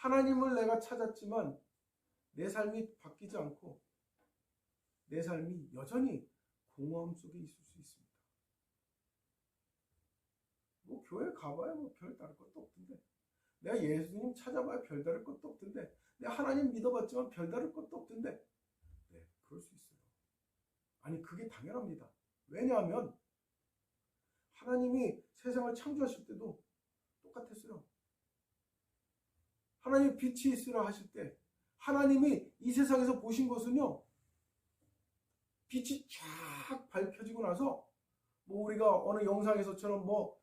하나님을 내가 찾았지만 내 삶이 바뀌지 않고 내 삶이 여전히 공허함 속에 있을 수 있습니다. 뭐 교회 가봐야 뭐 별다를 것도 없던데, 내가 예수님 찾아봐야 별다를 것도 없던데, 내가 하나님 믿어봤지만 별다를 것도 없던데, 네, 그럴 수 있어요. 아니, 그게 당연합니다. 왜냐하면 하나님이 세상을 창조하실 때도 똑같았어요. 하나님이 빛이 있으라 하실 때 하나님이 이 세상에서 보신 것은요, 빛이 쫙 밝혀지고 나서 뭐 우리가 어느 영상에서처럼 뭐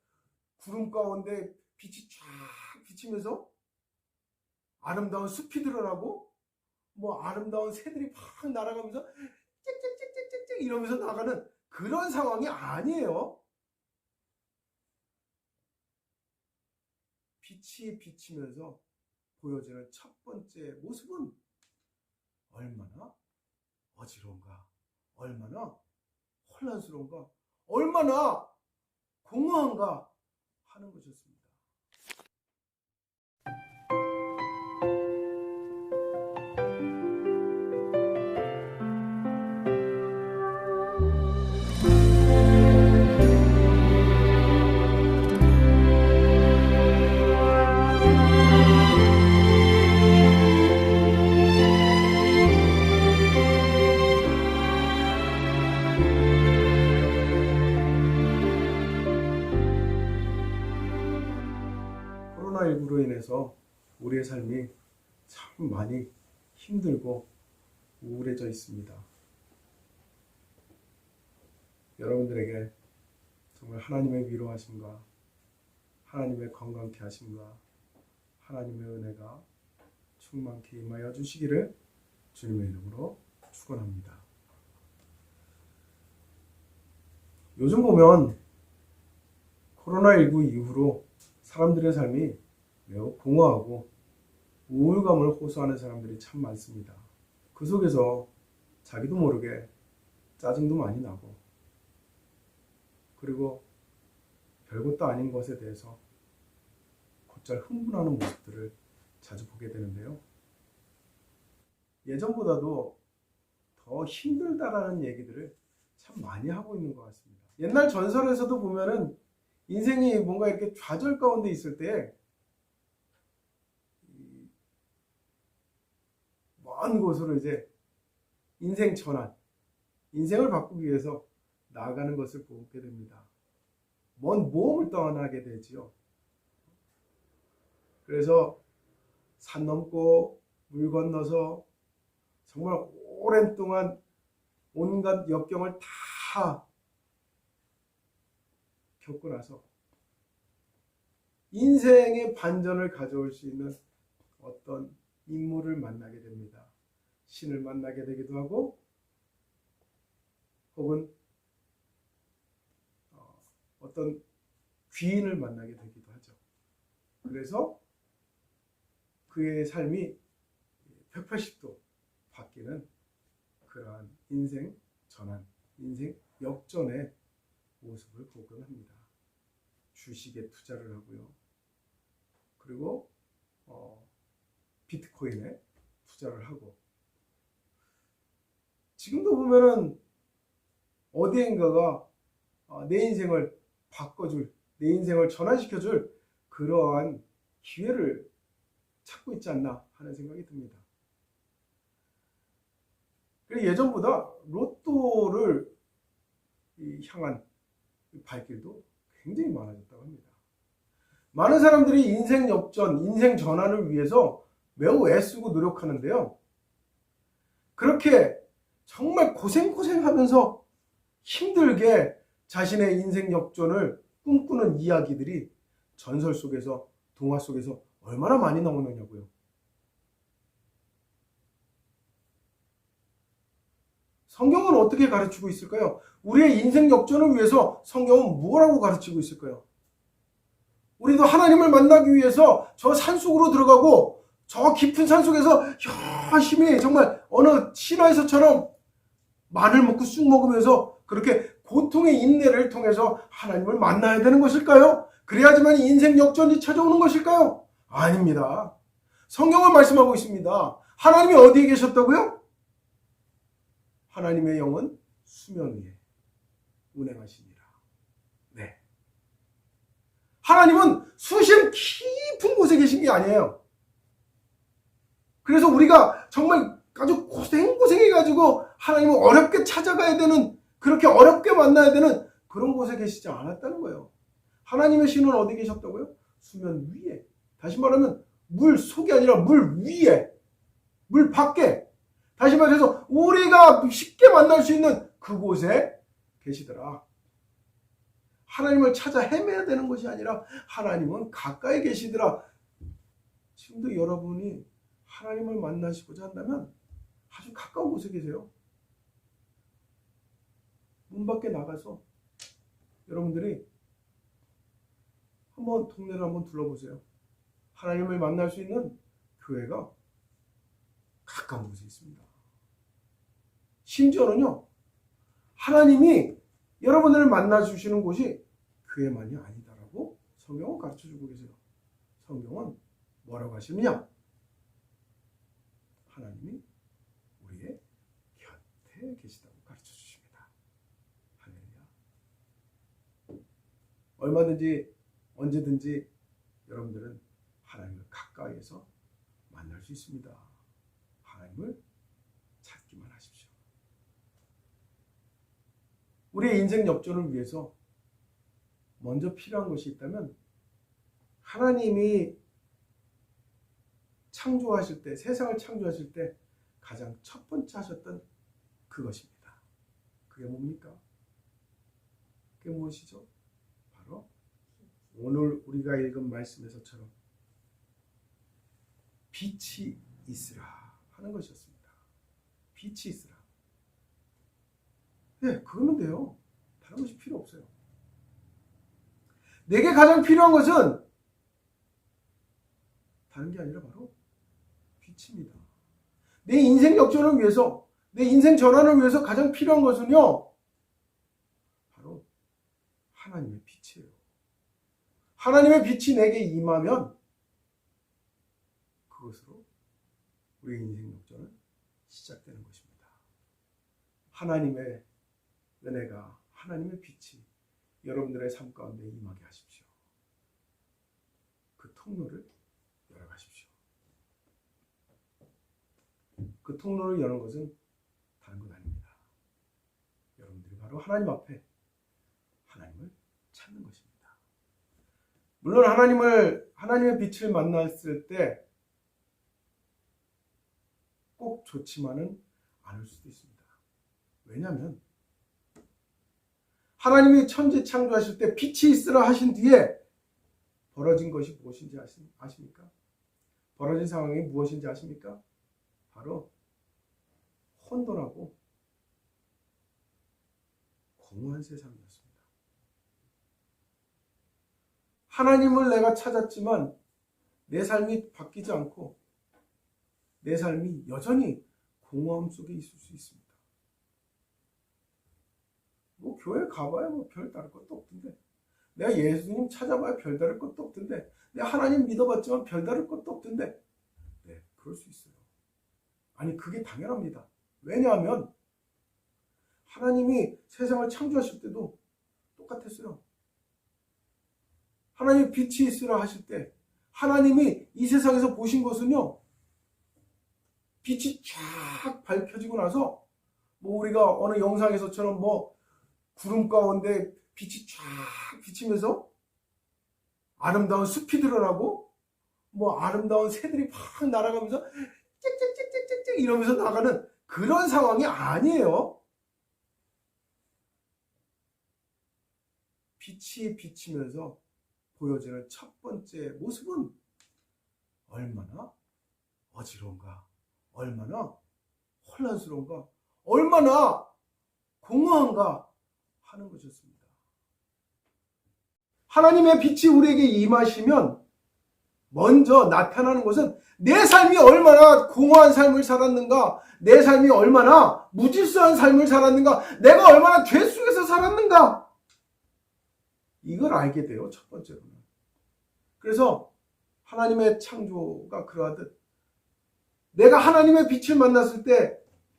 구름 가운데 빛이 쫙 비치면서 아름다운 숲이 드러나고 뭐 아름다운 새들이 팍 날아가면서 짹짹짹짹짹 이러면서 나가는 그런 상황이 아니에요. 빛이 비치면서 보여지는 첫 번째 모습은 얼마나 어지러운가, 얼마나 혼란스러운가, 얼마나 공허한가 하는 것이었습니다. 코로나19로 인해서 우리의 삶이 참 많이 힘들고 우울해져 있습니다. 여러분들에게 정말 하나님의 위로하심과 하나님의 건강케 하심과 하나님의 은혜가 충만케 임하여 주시기를 주님의 이름으로 축원합니다. 요즘 보면 코로나19 이후로 사람들의 삶이 매우 공허하고 우울감을 호소하는 사람들이 참 많습니다. 그 속에서 자기도 모르게 짜증도 많이 나고, 그리고 별것도 아닌 것에 대해서 곧잘 흥분하는 모습들을 자주 보게 되는데요. 예전보다도 더 힘들다라는 얘기들을 참 많이 하고 있는 것 같습니다. 옛날 전설에서도 보면은 인생이 뭔가 이렇게 좌절 가운데 있을 때 먼 곳으로 이제 인생 전환, 인생을 바꾸기 위해서 나아가는 것을 보게 됩니다. 먼 모험을 떠나게 되지요. 그래서 산 넘고 물 건너서 정말 오랜 동안 온갖 역경을 다 겪고 나서 인생의 반전을 가져올 수 있는 어떤 인물을 만나게 됩니다. 신을 만나게 되기도 하고, 혹은 어떤 귀인을 만나게 되기도 하죠. 그래서 그의 삶이 180도 바뀌는 그러한 인생 전환, 인생 역전의 모습을 보곤 합니다. 주식에 투자를 하고요. 그리고 비트코인에 투자를 하고, 지금도 보면은 어디엔가가 내 인생을 바꿔줄, 내 인생을 전환시켜줄 그러한 기회를 찾고 있지 않나 하는 생각이 듭니다. 그래서 예전보다 로또를 향한 발길도 굉장히 많아졌다고 합니다. 많은 사람들이 인생 역전, 인생 전환을 위해서 매우 애쓰고 노력하는데요. 그렇게 정말 고생하면서 힘들게 자신의 인생 역전을 꿈꾸는 이야기들이 전설 속에서, 동화 속에서 얼마나 많이 나오느냐고요. 성경은 어떻게 가르치고 있을까요? 우리의 인생 역전을 위해서 성경은 뭐라고 가르치고 있을까요? 우리도 하나님을 만나기 위해서 저 산속으로 들어가고, 저 깊은 산속에서 열심히 정말 어느 신화에서처럼 마늘 먹고 쑥 먹으면서 그렇게 고통의 인내를 통해서 하나님을 만나야 되는 것일까요? 그래야지만 인생 역전이 찾아오는 것일까요? 아닙니다. 성경은 말씀하고 있습니다. 하나님이 어디에 계셨다고요? 하나님의 영은 수면 위에 운행하시니라. 네. 하나님은 수심 깊은 곳에 계신 게 아니에요. 그래서 우리가 정말 아주 고생해가지고 하나님을 어렵게 찾아가야 되는, 그렇게 어렵게 만나야 되는 그런 곳에 계시지 않았다는 거예요. 하나님의 신은 어디 계셨다고요? 수면 위에. 다시 말하면 물 속이 아니라 물 위에, 물 밖에. 다시 말해서 우리가 쉽게 만날 수 있는 그곳에 계시더라. 하나님을 찾아 헤매야 되는 것이 아니라 하나님은 가까이 계시더라. 지금도 여러분이 하나님을 만나시고자 한다면 아주 가까운 곳에 계세요. 문 밖에 나가서 여러분들이 한번 동네를 한번 둘러보세요. 하나님을 만날 수 있는 교회가 가까운 곳에 있습니다. 심지어는요, 하나님이 여러분들을 만나주시는 곳이 교회만이 아니다라고 성경은 가르쳐주고 계세요. 성경은 뭐라고 하시느냐? 하나님이 우리의 곁에 계시다고 가르쳐주십니다. 할렐루야. 얼마든지 언제든지 여러분들은 하나님을 가까이에서 만날 수 있습니다. 하나님을 찾기만 하십시오. 우리의 인생 역전을 위해서 먼저 필요한 것이 있다면 하나님이 창조하실 때, 세상을 창조하실 때 가장 첫 번째 하셨던 그것입니다. 그게 뭡니까? 그게 무엇이죠? 바로 오늘 우리가 읽은 말씀에서처럼 빛이 있으라 하는 것이었습니다. 빛이 있으라. 네, 그거면 돼요. 다른 것이 필요 없어요. 내게 가장 필요한 것은 다른 게 아니라 바로 빛입니다. 내 인생 역전을 위해서, 내 인생 전환을 위해서 가장 필요한 것은요, 바로 하나님의 빛이에요. 하나님의 빛이 내게 임하면 그것으로 우리의 인생 역전은 시작되는 것입니다. 하나님의 은혜가, 하나님의 빛이 여러분들의 삶 가운데 임하게 하십시오. 그 통로를 열어가십시오. 그 통로를 여는 것은 다른 것 아닙니다. 여러분들이 바로 하나님 앞에 하나님을 찾는 것입니다. 물론 하나님의 빛을 만났을 때 꼭 좋지만은 않을 수도 있습니다. 왜냐하면 하나님이 천지 창조하실 때 빛이 있으라 하신 뒤에 벌어진 것이 무엇인지 아십니까? 벌어진 상황이 무엇인지 아십니까? 바로 혼돈하고 공허한 세상이었습니다. 하나님을 내가 찾았지만 내 삶이 바뀌지 않고 내 삶이 여전히 공허함 속에 있을 수 있습니다. 뭐 교회 가봐야 뭐 별다를 것도 없던데, 내가 예수님 찾아봐야 별다를 것도 없던데, 내가 하나님 믿어봤지만 별다를 것도 없던데, 네, 그럴 수 있어요. 아니, 그게 당연합니다. 왜냐하면 하나님이 세상을 창조하실 때도 똑같았어요. 하나님이 빛이 있으라 하실 때 하나님이 이 세상에서 보신 것은요, 빛이 쫙 밝혀지고 나서 뭐 우리가 어느 영상에서처럼 뭐 구름 가운데 빛이 쫙 비치면서 아름다운 숲이 드러나고 뭐 아름다운 새들이 팍 날아가면서 찍찍찍찍찍찍 이러면서 나가는 그런 상황이 아니에요. 빛이 비치면서 보여지는 첫 번째 모습은 얼마나 어지러운가, 얼마나 혼란스러운가, 얼마나 공허한가 하는 것이었습니다. 하나님의 빛이 우리에게 임하시면 먼저 나타나는 것은 내 삶이 얼마나 공허한 삶을 살았는가, 내 삶이 얼마나 무질서한 삶을 살았는가, 내가 얼마나 죄 속에서 살았는가, 이걸 알게 돼요. 첫 번째로는. 그래서 하나님의 창조가 그러하듯 내가 하나님의 빛을 만났을 때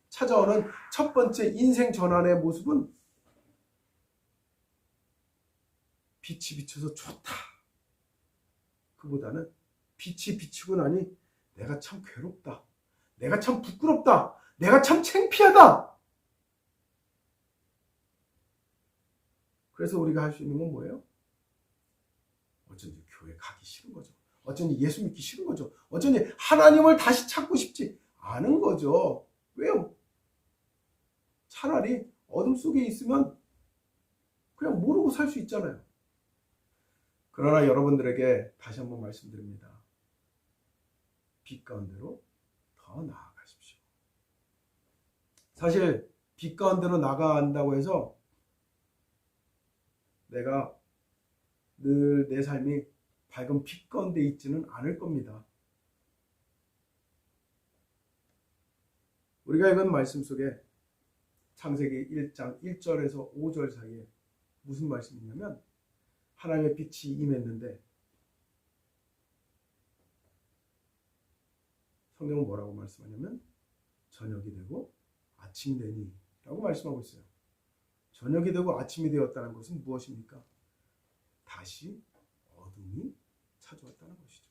찾아오는 첫 번째 인생 전환의 모습은 빛이 비쳐서 좋다. 그보다는 빛이 비치고 나니 내가 참 괴롭다. 내가 참 부끄럽다. 내가 참 창피하다. 그래서 우리가 할 수 있는 건 뭐예요? 어쩐지 교회 가기 싫은 거죠. 어쩐지 예수 믿기 싫은 거죠. 어쩐지 하나님을 다시 찾고 싶지 않은 거죠. 왜요? 차라리 어둠 속에 있으면 그냥 모르고 살 수 있잖아요. 그러나 여러분들에게 다시 한번 말씀드립니다. 빛 가운데로 더 나아가십시오. 사실 빛 가운데로 나아간다고 해서 내가 늘 내 삶이 밝은 빛 가운데 있지는 않을 겁니다. 우리가 읽은 말씀 속에 창세기 1장 1절에서 5절 사이에 무슨 말씀이 있냐면 하나님의 빛이 임했는데 성경은 뭐라고 말씀하냐면 저녁이 되고 아침이 되니 라고 말씀하고 있어요. 저녁이 되고 아침이 되었다는 것은 무엇입니까? 다시 어둠이 찾아왔다는 것이죠.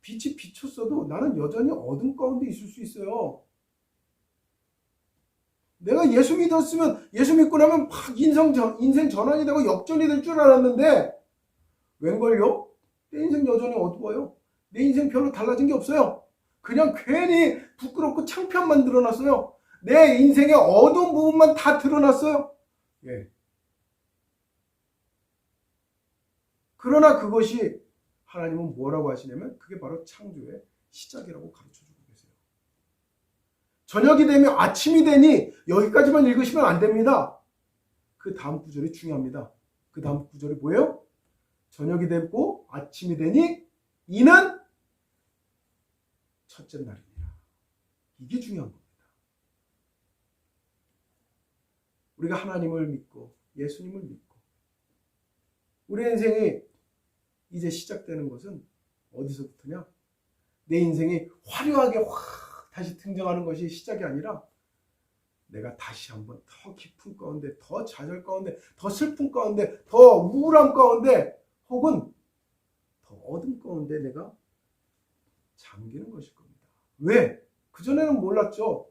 빛이 비쳤어도 나는 여전히 어둠 가운데 있을 수 있어요. 내가 예수 믿었으면 예수 믿고 나면 막 인생 전환이 되고 역전이 될 줄 알았는데 웬걸요? 내 인생 여전히 어두워요. 내 인생 별로 달라진 게 없어요. 그냥 괜히 부끄럽고 창피함만 드러났어요. 내 인생의 어두운 부분만 다 드러났어요. 예. 그러나 그것이 하나님은 뭐라고 하시냐면 그게 바로 창조의 시작이라고 가르쳐주고 계세요. 저녁이 되면 아침이 되니 여기까지만 읽으시면 안 됩니다. 그 다음 구절이 중요합니다. 그 다음 구절이 뭐예요? 저녁이 되고 아침이 되니 이는 첫째 날입니다. 이게 중요한 겁니다. 우리가 하나님을 믿고 예수님을 믿고 우리 인생이 이제 시작되는 것은 어디서부터냐? 내 인생이 화려하게 확 다시 등장하는 것이 시작이 아니라 내가 다시 한번 더 깊은 가운데, 더 좌절 가운데, 더 슬픔 가운데, 더 우울함 가운데 혹은 더 어둠 가운데 내가 잠기는 것일 겁니다. 왜? 그전에는 몰랐죠.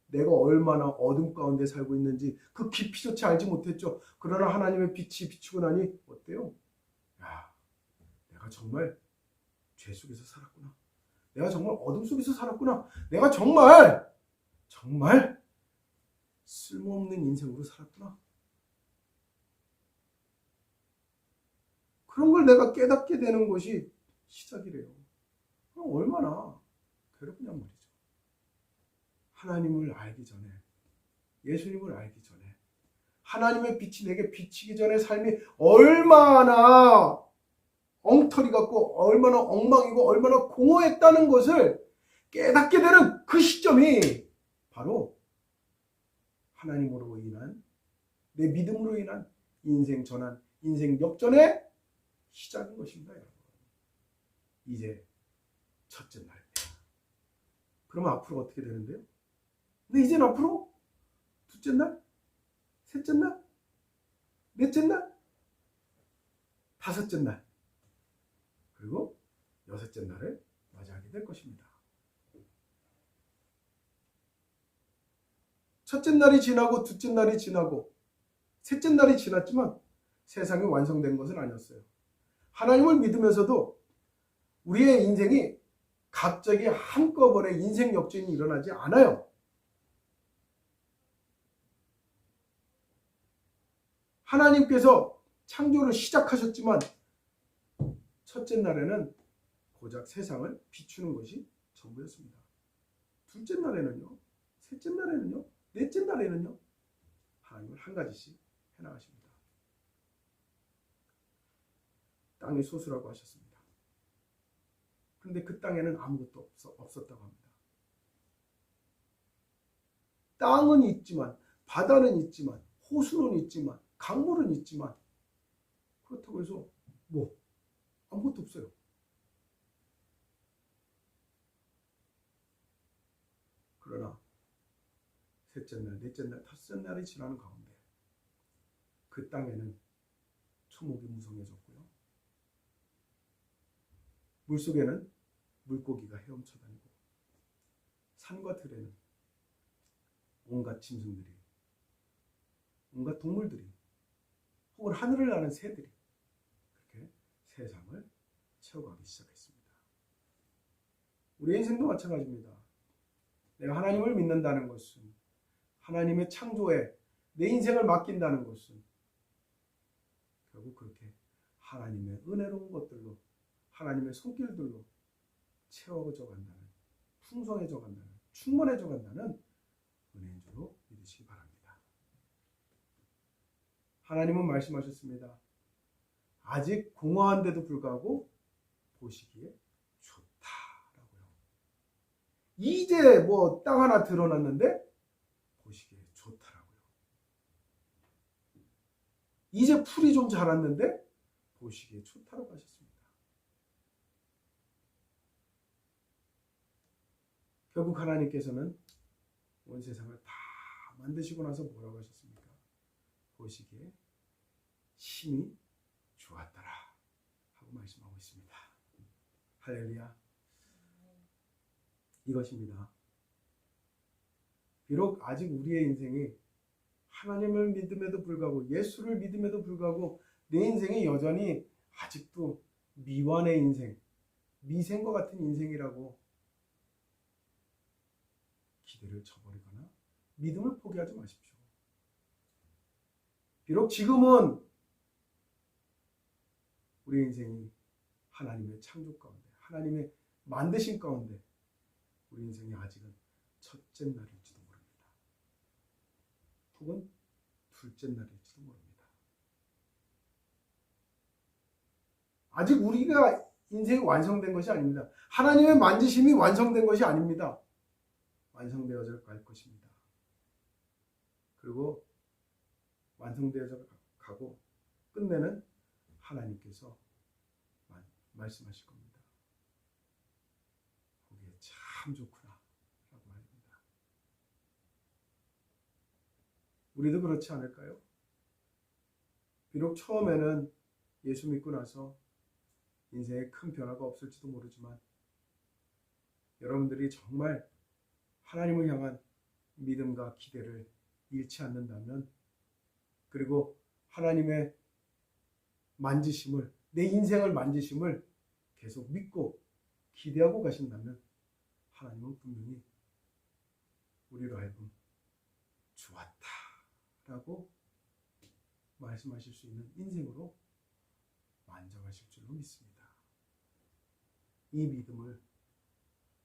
내가 얼마나 어둠 가운데 살고 있는지 그 깊이조차 알지 못했죠. 그러나 하나님의 빛이 비추고 나니 어때요? 야, 내가 정말 죄 속에서 살았구나. 내가 정말 어둠 속에서 살았구나. 내가 정말 쓸모없는 인생으로 살았구나. 그런 걸 내가 깨닫게 되는 것이 시작이래요. 그럼 얼마나 괴롭냔 말이죠. 하나님을 알기 전에, 예수님을 알기 전에, 하나님의 빛이 내게 비치기 전에 삶이 얼마나 엉터리 같고 얼마나 엉망이고 얼마나 공허했다는 것을 깨닫게 되는 그 시점이 바로 하나님으로 인한 내 믿음으로 인한 인생 전환, 인생 역전의 시작인 것입니다. 여러분. 이제 첫째 날입니다. 그러면 앞으로 어떻게 되는데요? 근데 이제는 앞으로 둘째 날, 셋째 날, 넷째 날, 다섯째 날, 그리고 여섯째 날을 맞이하게 될 것입니다. 첫째 날이 지나고 둘째 날이 지나고 셋째 날이 지났지만 세상이 완성된 것은 아니었어요. 하나님을 믿으면서도 우리의 인생이 갑자기 한꺼번에 인생 역전이 일어나지 않아요. 하나님께서 창조를 시작하셨지만 첫째 날에는 고작 세상을 비추는 것이 전부였습니다. 둘째 날에는요, 셋째 날에는요, 넷째 날에는요, 하나님을 한 가지씩 해나가십니다. 땅이 소수라고 하셨습니다. 그런데 그 땅에는 아무것도 없었다고 합니다. 땅은 있지만, 바다는 있지만, 호수는 있지만, 강물은 있지만, 그렇다고 해서 아무것도 없어요. 셋째 날, 넷째 날, 다섯째 날이 지나는 가운데 그 땅에는 초목이 무성해졌고요. 물속에는 물고기가 헤엄쳐 다니고 산과 들에는 온갖 짐승들이, 온갖 동물들이, 혹은 하늘을 나는 새들이 그렇게 세상을 채워가기 시작했습니다. 우리 인생도 마찬가지입니다. 내가 하나님을 믿는다는 것은, 하나님의 창조에 내 인생을 맡긴다는 것은 결국 그렇게 하나님의 은혜로운 것들로, 하나님의 손길들로 채워져 간다는, 풍성해져 간다는, 충만해져 간다는 은혜인 줄로 믿으시기 바랍니다. 하나님은 말씀하셨습니다. 아직 공허한데도 불구하고 보시기에 좋다라고요. 이제 뭐 땅 하나 드러났는데 보시기에 좋다라고요. 이제 풀이 좀 자랐는데 보시기에 좋다라고 하셨습니다. 결국 하나님께서는 온 세상을 다 만드시고 나서 뭐라고 하셨습니까? 보시기에 심히 좋았더라 하고 말씀하고 있습니다. 할렐루야. 이것입니다. 비록 아직 우리의 인생이 하나님을 믿음에도 불구하고, 예수를 믿음에도 불구하고 내 인생이 여전히 아직도 미완의 인생, 미생과 같은 인생이라고 기대를 저버리거나 믿음을 포기하지 마십시오. 비록 지금은 우리 인생이 하나님의 창조 가운데, 하나님의 만드신 가운데 우리 인생이 아직은 첫째 날일지도 모릅니다. 혹은 둘째 날일지도 모릅니다. 아직 우리가 인생이 완성된 것이 아닙니다. 하나님의 만지심이 완성된 것이 아닙니다. 완성되어져 갈 것입니다. 그리고 완성되어져 가고 끝내는 하나님께서 말씀하실 겁니다. 보기에 참 좋구나 라고 말입니다. 우리도 그렇지 않을까요? 비록 처음에는 예수 믿고 나서 인생에 큰 변화가 없을지도 모르지만, 여러분들이 정말 하나님을 향한 믿음과 기대를 잃지 않는다면, 그리고 하나님의 만지심을, 내 인생을 만지심을 계속 믿고 기대하고 가신다면 하나님은 분명히 우리로 하여금 좋았다라고 말씀하실 수 있는 인생으로 만져가실 줄로 믿습니다. 이 믿음을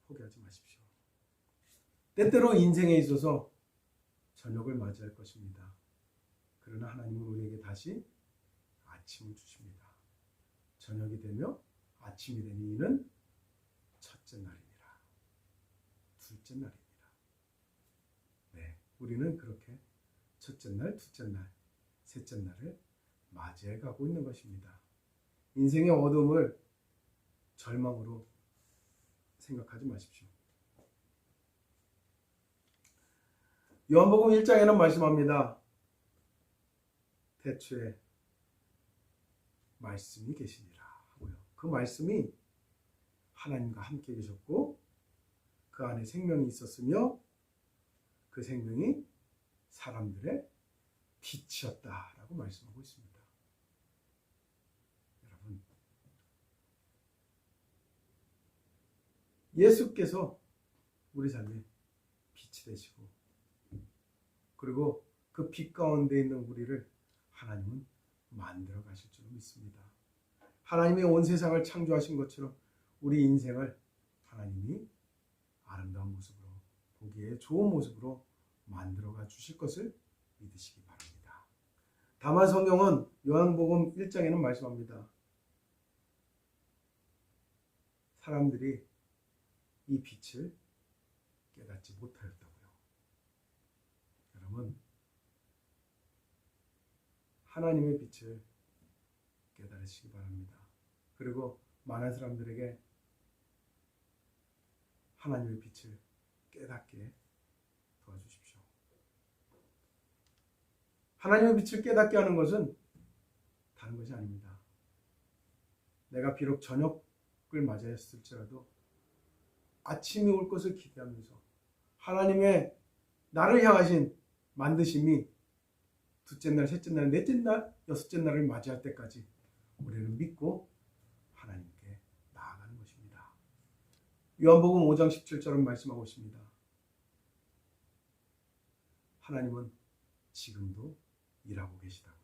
포기하지 마십시오. 때때로 인생에 있어서 저녁을 맞이할 것입니다. 그러나 하나님은 우리에게 다시 아침을 주십니다. 저녁이 되며 아침이 되니 이는 첫째 날이니라, 둘째 날이니라. 네, 우리는 그렇게 첫째 날, 둘째 날, 셋째 날을 맞이해 가고 있는 것입니다. 인생의 어둠을 절망으로 생각하지 마십시오. 요한복음 1장에는 말씀합니다. 태초에 말씀이 계시니라 하고요. 그 말씀이 하나님과 함께 계셨고 그 안에 생명이 있었으며 그 생명이 사람들의 빛이었다라고 말씀하고 있습니다. 여러분, 예수께서 우리 삶에 빛이 되시고, 그리고 그 빛 가운데 있는 우리를 하나님은 만들어 가실 줄 믿습니다. 하나님이 온 세상을 창조하신 것처럼 우리 인생을 하나님이 아름다운 모습으로, 보기에 좋은 모습으로 만들어가 주실 것을 믿으시기 바랍니다. 다만 성경은 요한복음 1장에는 말씀합니다. 사람들이 이 빛을 깨닫지 못하였다고요. 여러분, 하나님의 빛을 깨달으시기 바랍니다. 그리고 많은 사람들에게 하나님의 빛을 깨닫게 도와주십시오. 하나님의 빛을 깨닫게 하는 것은 다른 것이 아닙니다. 내가 비록 저녁을 맞이했을지라도 아침이 올 것을 기대하면서 하나님의 나를 향하신 만드심이 둘째 날, 셋째 날, 넷째 날, 여섯째 날을 맞이할 때까지 우리는 믿고 하나님께 나아가는 것입니다. 요한복음 5장 17절은 말씀하고 있습니다. 하나님은 지금도 일하고 계시다고요.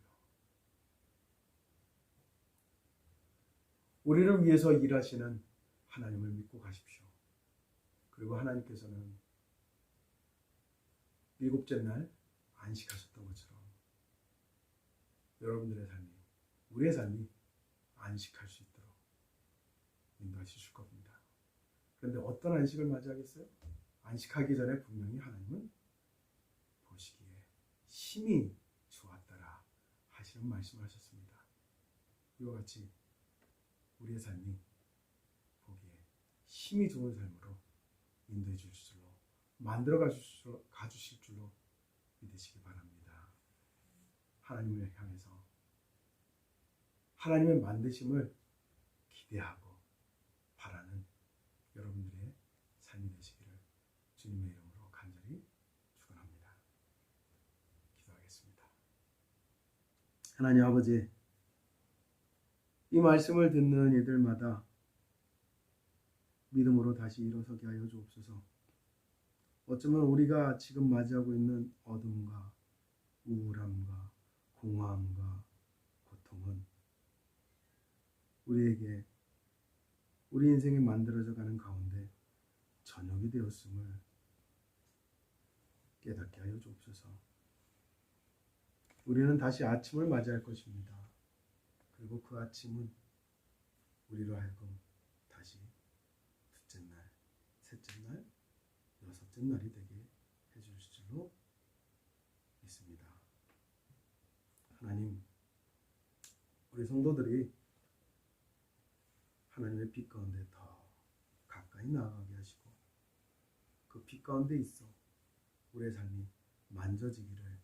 우리를 위해서 일하시는 하나님을 믿고 가십시오. 그리고 하나님께서는 일곱째 날 안식하셨던 것처럼 여러분들의 삶이, 우리의 삶이 안식할 수 있도록 인도하실 겁니다. 그런데 어떤 안식을 맞이하겠어요? 안식하기 전에 분명히 하나님은 보시기에 심히 좋았더라 하시는 말씀을 하셨습니다. 이와 같이 우리의 삶이 보기에 심히 좋은 삶으로 인도해 주실 줄로, 만들어 가주실 줄로 믿으시기 바랍니다. 하나님을 향해서 하나님의 만드심을 기대하고 바라는 여러분들의 삶이 되시기를 주님의 이름으로 간절히 축원합니다. 기도하겠습니다. 하나님 아버지, 이 말씀을 듣는 이들마다 믿음으로 다시 일어서게 하여 주옵소서. 어쩌면 우리가 지금 맞이하고 있는 어둠과 우울함과 공허함과 고통은 우리에게 우리 인생이 만들어져 가는 가운데 저녁이 되었음을 깨닫게 하여 주옵소서. 우리는 다시 아침을 맞이할 것입니다. 그리고 그 아침은 우리로 하여금 다시 둘째 날, 셋째 날, 여섯째 날이 되게 해주실 줄로 믿습니다. 하나님, 우리 성도들이 하나님의 빛 가운데 더 가까이 나아가게 하시고 그 빛 가운데 있어 우리의 삶이 만져지기를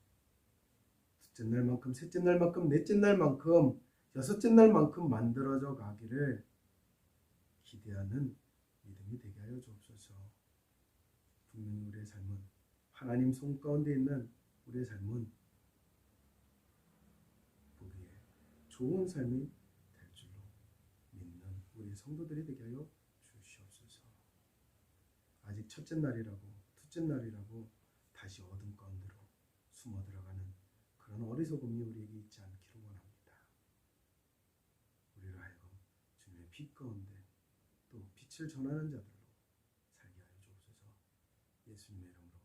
둘째 날만큼, 셋째 날만큼, 넷째 날만큼, 여섯째 날만큼 만들어져 가기를 기대하는 믿음이 되게 하여 주옵소서. 분명히 우리의 삶은, 하나님 손 가운데 있는 우리의 삶은 보기에 좋은 삶이 될 줄로 믿는 우리 성도들이 되게 하여 주시옵소서. 아직 첫째 날이라고, 둘째 날이라고 다시 어둠 가운데로 숨어 들어가는 그런 어리석음이 우리에게 있지 않기를 원합니다. 우리를 하여금 주님의 빛 가운데 또 빛을 전하는 자들로 살게 하여 주옵소서. 예수님의 이름으로